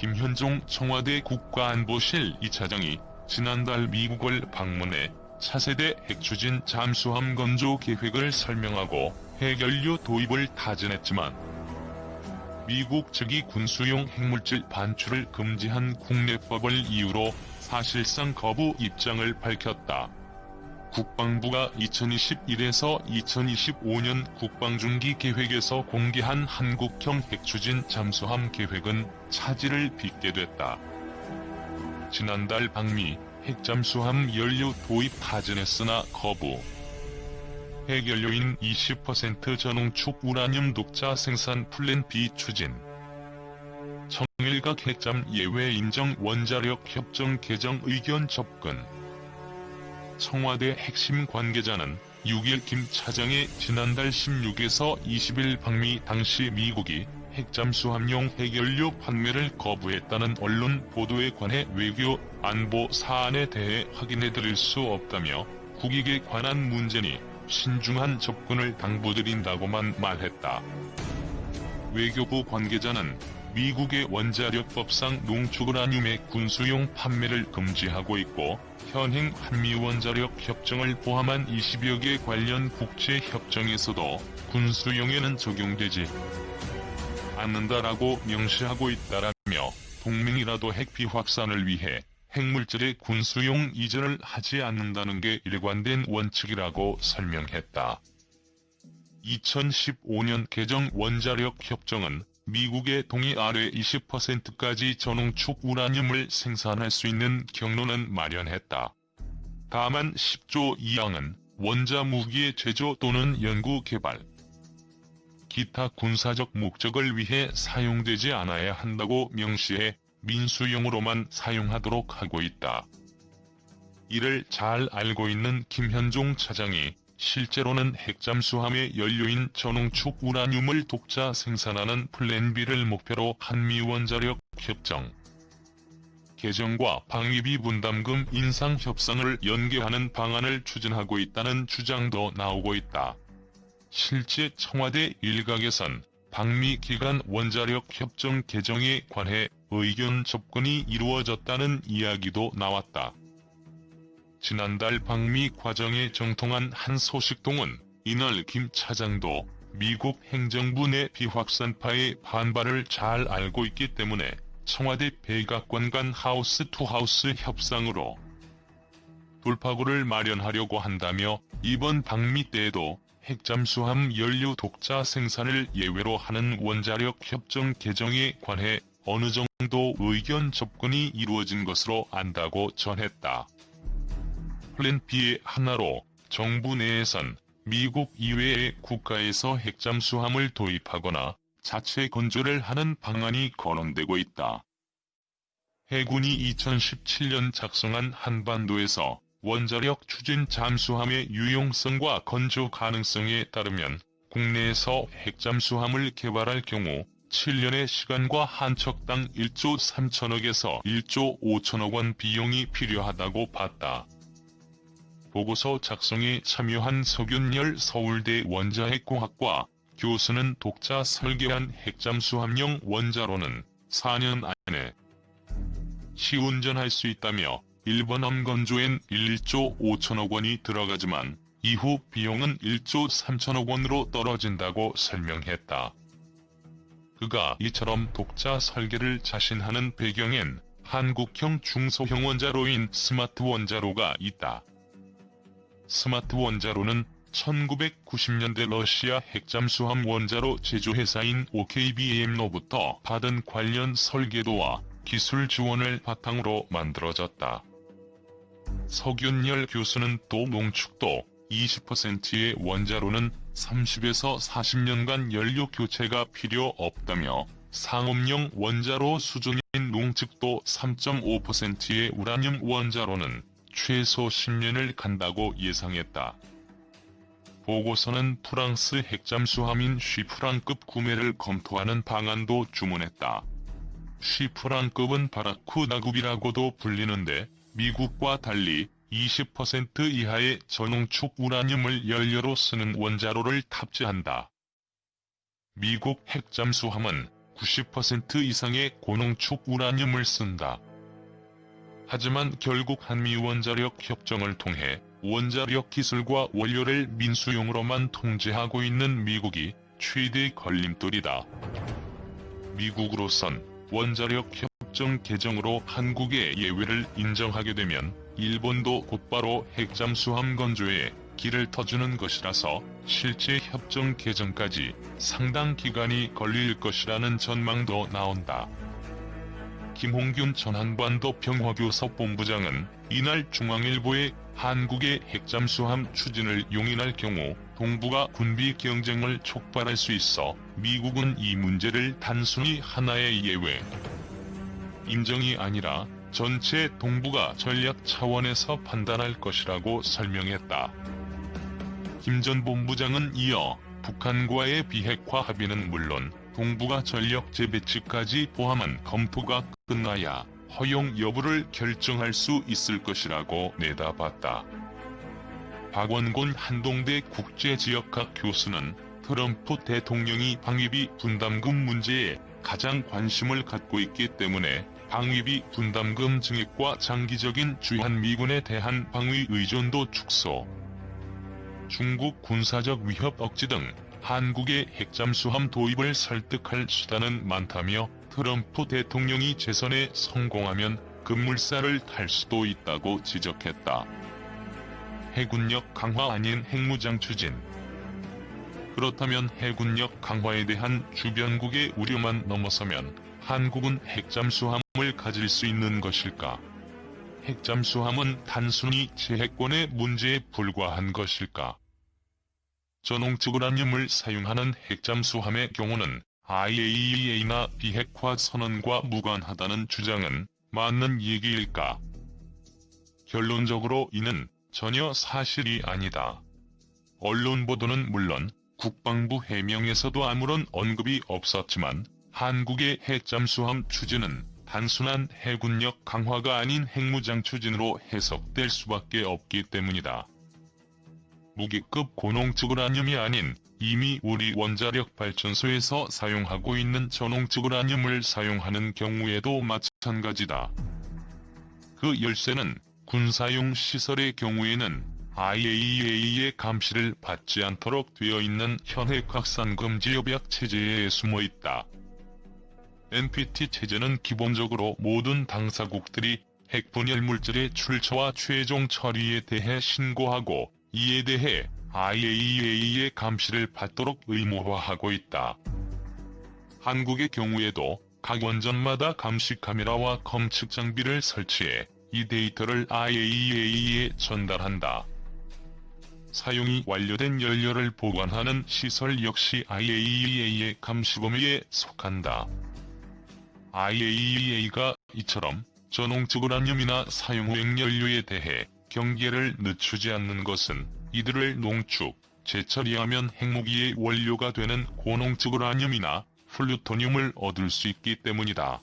김현종 청와대 국가안보실 2차장이 지난달 미국을 방문해 차세대 핵추진 잠수함 건조 계획을 설명하고 핵연료 도입을 타진했지만 미국 측이 군수용 핵물질 반출을 금지한 국내법을 이유로 사실상 거부 입장을 밝혔다. 국방부가 2021에서 2025년 국방중기 계획에서 공개한 한국형 핵추진 잠수함 계획은 차질을 빚게 됐다. 지난달 방미 핵잠수함 연료 도입 타진했으나 거부. 핵연료인 20% 전홍축 우라늄 독자 생산 플랜 B 추진. 청일각 핵잠 예외 인정 원자력 협정 개정 의견 접근. 청와대 핵심 관계자는 6일 김 차장의 지난달 16에서 20일 방미 당시 미국이 핵잠수함용 핵연료 판매를 거부했다는 언론 보도에 관해 외교, 안보 사안에 대해 확인해드릴 수 없다며 국익에 관한 문제니 신중한 접근을 당부드린다고만 말했다. 외교부 관계자는 미국의 원자력법상 농축우라늄의 군수용 판매를 금지하고 있고 현행 한미원자력 협정을 포함한 20여 개 관련 국제협정에서도 군수용에는 적용되지 않는다라고 명시하고 있다라며 동맹이라도 핵 비확산을 위해 핵물질의 군수용 이전을 하지 않는다는 게 일관된 원칙이라고 설명했다. 2015년 개정 원자력 협정은 미국의 동의 아래 20%까지 전홍축 우라늄을 생산할 수 있는 경로는 마련했다. 다만 10조 2항은 원자 무기의 제조 또는 연구 개발, 기타 군사적 목적을 위해 사용되지 않아야 한다고 명시해 민수용으로만 사용하도록 하고 있다. 이를 잘 알고 있는 김현종 차장이 실제로는 핵잠수함의 연료인 전홍축 우라늄을 독자 생산하는 플랜 B를 목표로 한미원자력 협정 개정과 방위비 분담금 인상 협상을 연계하는 방안을 추진하고 있다는 주장도 나오고 있다. 실제 청와대 일각에선 방미 기간 원자력 협정 개정에 관해 의견 접근이 이루어졌다는 이야기도 나왔다. 지난달 방미 과정에 정통한 한 소식통은 이날 김 차장도 미국 행정부 내 비확산파의 반발을 잘 알고 있기 때문에 청와대 백악관 간 하우스-투-하우스 협상으로 돌파구를 마련하려고 한다며 이번 방미 때에도 핵잠수함 연료 독자 생산을 예외로 하는 원자력 협정 개정에 관해 어느 정도 의견 접근이 이루어진 것으로 안다고 전했다. 플랜 B의 하나로 정부 내에선 미국 이외의 국가에서 핵잠수함을 도입하거나 자체 건조를 하는 방안이 거론되고 있다. 해군이 2017년 작성한 한반도에서 원자력 추진 잠수함의 유용성과 건조 가능성에 따르면 국내에서 핵잠수함을 개발할 경우 7년의 시간과 한 척당 1조 3천억에서 1조 5천억 원 비용이 필요하다고 봤다. 보고서 작성에 참여한 서균열 서울대 원자핵공학과 교수는 독자 설계한 핵잠수함용 원자로는 4년 안에 시운전할 수 있다며 일본 함건조엔 1조 5천억 원이 들어가지만 이후 비용은 1조 3천억 원으로 떨어진다고 설명했다. 그가 이처럼 독자 설계를 자신하는 배경엔 한국형 중소형 원자로인 스마트 원자로가 있다. 스마트 원자로는 1990년대 러시아 핵잠수함 원자로 제조회사인 OKBM로부터 받은 관련 설계도와 기술 지원을 바탕으로 만들어졌다. 서균열 교수는 또 농축도 20%의 원자로는 30에서 40년간 연료 교체가 필요 없다며 상업용 원자로 수준인 농축도 3.5%의 우라늄 원자로는 최소 10년을 간다고 예상했다. 보고서는 프랑스 핵잠수함인 쉬프랑급 구매를 검토하는 방안도 주문했다. 쉬프랑급은 바라쿠다급이라고도 불리는데 미국과 달리 20% 이하의 전홍축 우라늄을 연료로 쓰는 원자로를 탑재한다. 미국 핵잠수함은 90% 이상의 고농축 우라늄을 쓴다. 하지만 결국 한미 원자력 협정을 통해 원자력 기술과 원료를 민수용으로만 통제하고 있는 미국이 최대 걸림돌이다. 미국으로선 원자력 협정 개정으로 한국의 예외를 인정하게 되면 일본도 곧바로 핵잠수함 건조에 길을 터주는 것이라서 실제 협정 개정까지 상당 기간이 걸릴 것이라는 전망도 나온다. 김홍균 전 한반도 평화교섭 본부장은 이날 중앙일보에 한국의 핵잠수함 추진을 용인할 경우 동북아 군비 경쟁을 촉발할 수 있어 미국은 이 문제를 단순히 하나의 예외 인정이 아니라 전체 동북아 전략 차원에서 판단할 것이라고 설명했다. 김 전 본부장은 이어 북한과의 비핵화 합의는 물론 동북아 전력 재배치까지 포함한 검토가 끝나야 허용 여부를 결정할 수 있을 것이라고 내다봤다. 박원곤 한동대 국제지역학 교수는 트럼프 대통령이 방위비 분담금 문제에 가장 관심을 갖고 있기 때문에 방위비 분담금 증액과 장기적인 주한미군에 대한 방위 의존도 축소, 중국 군사적 위협 억지 등 한국의 핵잠수함 도입을 설득할 수단은 많다며 트럼프 대통령이 재선에 성공하면 급물살을 탈 수도 있다고 지적했다. 해군력 강화 아닌 핵무장 추진. 그렇다면 해군력 강화에 대한 주변국의 우려만 넘어서면 한국은 핵잠수함을 가질 수 있는 것일까? 핵잠수함은 단순히 제해권의 문제에 불과한 것일까? 전홍축 우라늄을 사용하는 핵잠수함의 경우는 IAEA나 비핵화 선언과 무관하다는 주장은 맞는 얘기일까? 결론적으로 이는 전혀 사실이 아니다. 언론 보도는 물론 국방부 해명에서도 아무런 언급이 없었지만 한국의 핵잠수함 추진은 단순한 해군력 강화가 아닌 핵무장 추진으로 해석될 수밖에 없기 때문이다. 무기급 고농축 우라늄이 아닌 이미 우리 원자력 발전소에서 사용하고 있는 저농축 우라늄을 사용하는 경우에도 마찬가지다. 그 열쇠는 군사용 시설의 경우에는 IAEA의 감시를 받지 않도록 되어 있는 현핵 확산 금지 협약 체제에 숨어 있다. NPT 체제는 기본적으로 모든 당사국들이 핵분열 물질의 출처와 최종 처리에 대해 신고하고 이에 대해 IAEA의 감시를 받도록 의무화하고 있다. 한국의 경우에도 각 원전마다 감시 카메라와 검측 장비를 설치해 이 데이터를 IAEA에 전달한다. 사용이 완료된 연료를 보관하는 시설 역시 IAEA의 감시 범위에 속한다. IAEA가 이처럼 저농축 우라늄이나 사용 후 핵연료에 대해 경계를 늦추지 않는 것은 이들을 농축, 재처리하면 핵무기의 원료가 되는 고농축 우라늄이나 플루토늄을 얻을 수 있기 때문이다.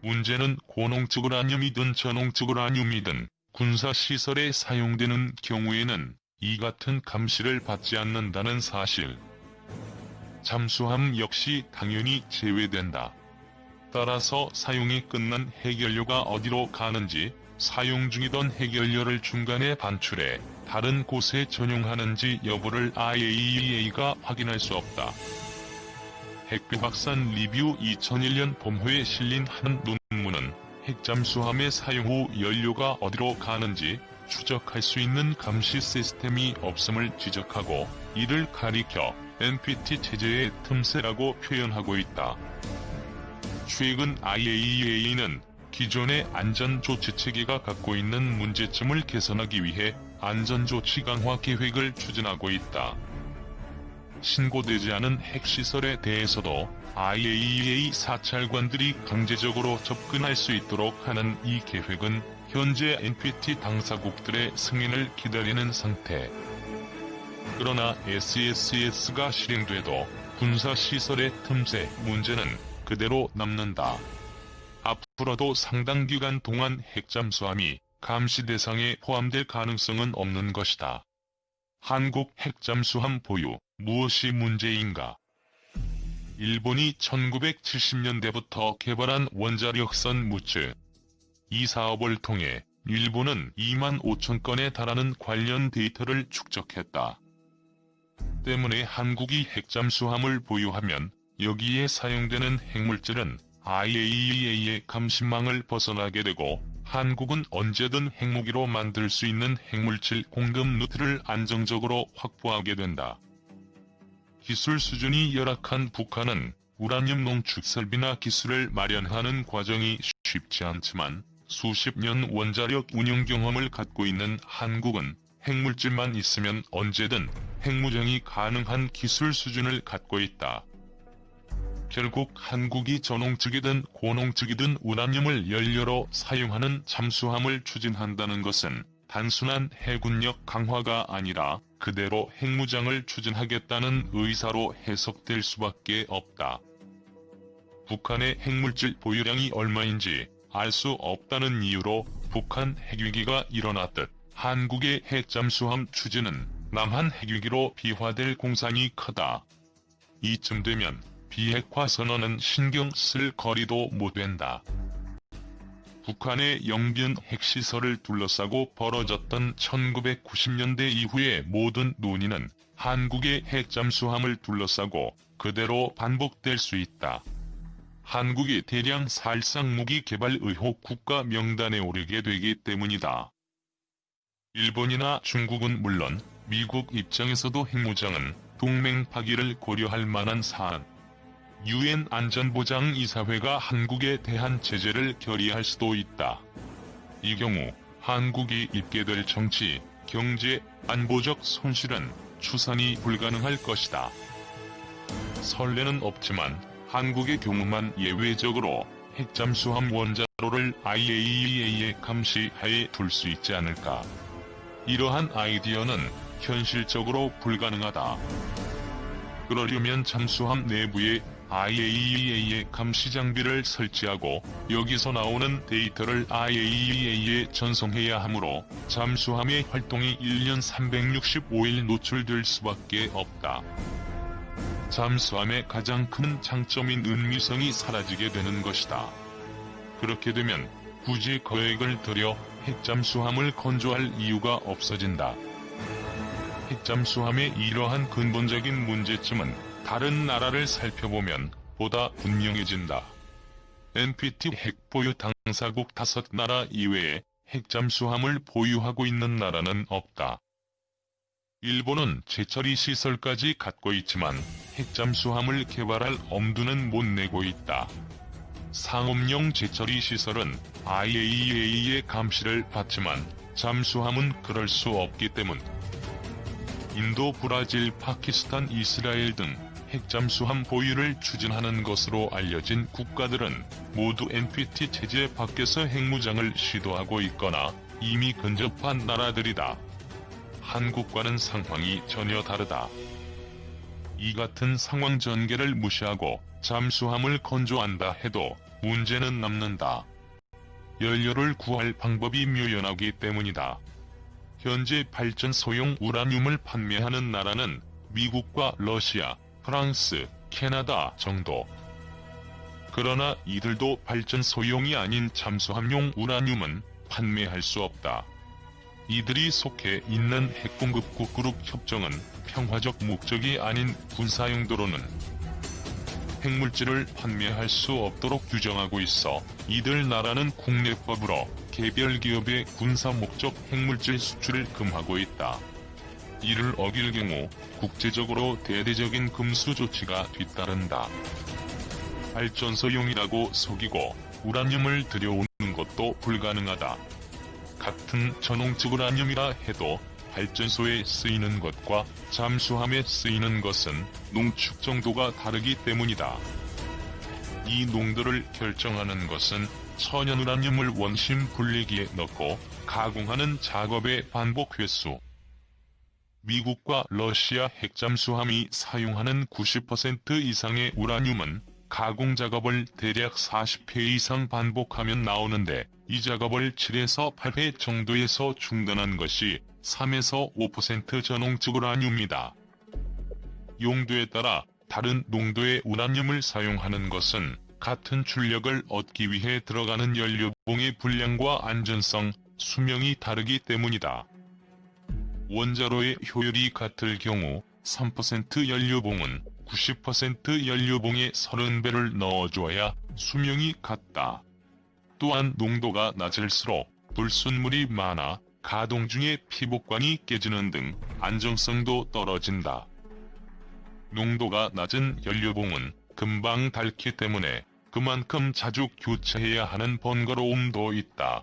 문제는 고농축 우라늄이든 저농축 우라늄이든 군사시설에 사용되는 경우에는 이 같은 감시를 받지 않는다는 사실. 잠수함 역시 당연히 제외된다. 따라서 사용이 끝난 핵연료가 어디로 가는지, 사용 중이던 핵연료를 중간에 반출해 다른 곳에 전용하는지 여부를 IAEA가 확인할 수 없다. 핵비 확산 리뷰 2001년 봄호에 실린 한 논문은 핵잠수함의 사용 후 연료가 어디로 가는지 추적할 수 있는 감시 시스템이 없음을 지적하고 이를 가리켜 NPT 체제의 틈새라고 표현하고 있다. 최근 IAEA는 기존의 안전조치체계가 갖고 있는 문제점을 개선하기 위해 안전조치 강화 계획을 추진하고 있다. 신고되지 않은 핵시설에 대해서도 IAEA 사찰관들이 강제적으로 접근할 수 있도록 하는 이 계획은 현재 NPT 당사국들의 승인을 기다리는 상태. 그러나 SSS가 실행돼도 군사시설의 틈새 문제는 그대로 남는다. 앞으로도 상당 기간 동안 핵잠수함이 감시 대상에 포함될 가능성은 없는 것이다. 한국 핵잠수함 보유, 무엇이 문제인가? 일본이 1970년대부터 개발한 원자력선 무츠. 이 사업을 통해 일본은 2만 5천 건에 달하는 관련 데이터를 축적했다. 때문에 한국이 핵잠수함을 보유하면 여기에 사용되는 핵물질은 IAEA의 감시망을 벗어나게 되고 한국은 언제든 핵무기로 만들 수 있는 핵물질 공급 루트를 안정적으로 확보하게 된다. 기술 수준이 열악한 북한은 우라늄 농축 설비나 기술을 마련하는 과정이 쉽지 않지만 수십 년 원자력 운영 경험을 갖고 있는 한국은 핵물질만 있으면 언제든 핵무장이 가능한 기술 수준을 갖고 있다. 결국 한국이 전홍축이든 고농축이든 우라늄을 연료로 사용하는 잠수함을 추진한다는 것은 단순한 해군력 강화가 아니라 그대로 핵무장을 추진하겠다는 의사로 해석될 수밖에 없다. 북한의 핵물질 보유량이 얼마인지 알 수 없다는 이유로 북한 핵위기가 일어났듯 한국의 핵잠수함 추진은 남한 핵위기로 비화될 공산이 크다. 이쯤 되면 비핵화 선언은 신경 쓸 거리도 못 된다. 북한의 영변 핵시설을 둘러싸고 벌어졌던 1990년대 이후의 모든 논의는 한국의 핵잠수함을 둘러싸고 그대로 반복될 수 있다. 한국이 대량 살상무기 개발 의혹 국가 명단에 오르게 되기 때문이다. 일본이나 중국은 물론 미국 입장에서도 핵무장은 동맹 파기를 고려할 만한 사안. 유엔 안전보장이사회가 한국에 대한 제재를 결의할 수도 있다. 이 경우 한국이 입게 될 정치, 경제, 안보적 손실은 추산이 불가능할 것이다. 선례는 없지만 한국의 경우만 예외적으로 핵잠수함 원자로를 IAEA의 감시하에 둘 수 있지 않을까. 이러한 아이디어는 현실적으로 불가능하다. 그러려면 잠수함 내부에 IAEA의 감시 장비를 설치하고 여기서 나오는 데이터를 IAEA에 전송해야 하므로 잠수함의 활동이 1년 365일 노출될 수밖에 없다. 잠수함의 가장 큰 장점인 은밀성이 사라지게 되는 것이다. 그렇게 되면 굳이 거액을 들여 핵잠수함을 건조할 이유가 없어진다. 핵잠수함의 이러한 근본적인 문제점은 다른 나라를 살펴보면 보다 분명해진다. NPT 핵보유 당사국 5나라 이외에 핵잠수함을 보유하고 있는 나라는 없다. 일본은 재처리 시설까지 갖고 있지만 핵잠수함을 개발할 엄두는 못 내고 있다. 상업용 재처리 시설은 IAEA의 감시를 받지만 잠수함은 그럴 수 없기 때문. 인도, 브라질, 파키스탄, 이스라엘 등 핵잠수함 보유를 추진하는 것으로 알려진 국가들은 모두 NPT 체제 밖에서 핵무장을 시도하고 있거나 이미 근접한 나라들이다. 한국과는 상황이 전혀 다르다. 이 같은 상황 전개를 무시하고 잠수함을 건조한다 해도 문제는 남는다. 연료를 구할 방법이 묘연하기 때문이다. 현재 발전소용 우라늄을 판매하는 나라는 미국과 러시아, 프랑스, 캐나다 정도. 그러나 이들도 발전소용이 아닌 잠수함용 우라늄은 판매할 수 없다. 이들이 속해 있는 핵공급국 그룹 협정은 평화적 목적이 아닌 군사용도로는 핵물질을 판매할 수 없도록 규정하고 있어 이들 나라는 국내법으로 개별 기업의 군사 목적 핵물질 수출을 금하고 있다. 이를 어길 경우 국제적으로 대대적인 금수 조치가 뒤따른다. 발전소용이라고 속이고 우라늄을 들여오는 것도 불가능하다. 같은 전홍축 우라늄이라 해도 발전소에 쓰이는 것과 잠수함에 쓰이는 것은 농축 정도가 다르기 때문이다. 이 농도를 결정하는 것은 천연 우라늄을 원심 분리기에 넣고 가공하는 작업의 반복 횟수. 미국과 러시아 핵잠수함이 사용하는 90% 이상의 우라늄은 가공 작업을 대략 40회 이상 반복하면 나오는데 이 작업을 7에서 8회 정도에서 중단한 것이 3에서 5% 전홍축 우라늄이다. 용도에 따라 다른 농도의 우라늄을 사용하는 것은 같은 출력을 얻기 위해 들어가는 연료봉의 분량과 안전성, 수명이 다르기 때문이다. 원자로의 효율이 같을 경우 3% 연료봉은 90% 연료봉에 30배를 넣어줘야 수명이 같다. 또한 농도가 낮을수록 불순물이 많아 가동 중에 피복관이 깨지는 등 안정성도 떨어진다. 농도가 낮은 연료봉은 금방 닳기 때문에 그만큼 자주 교체해야 하는 번거로움도 있다.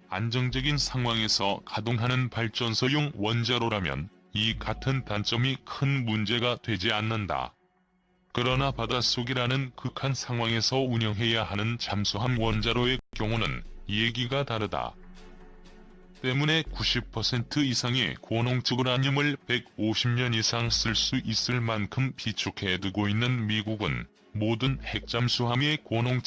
안정적인 상황에서 가동하는 발전소용 원자로라면 이 같은 단점이 큰 문제가 되지 않는다. 그러나 바닷속이라는 극한 상황에서 운영해야 하는 잠수함 원자로의 경우는 얘기가 다르다. 때문에 90% 이상의 고농축 우라늄을 150년 이상 쓸 수 있을 만큼 비축해두고 있는 미국은 모든 핵잠수함의 고농축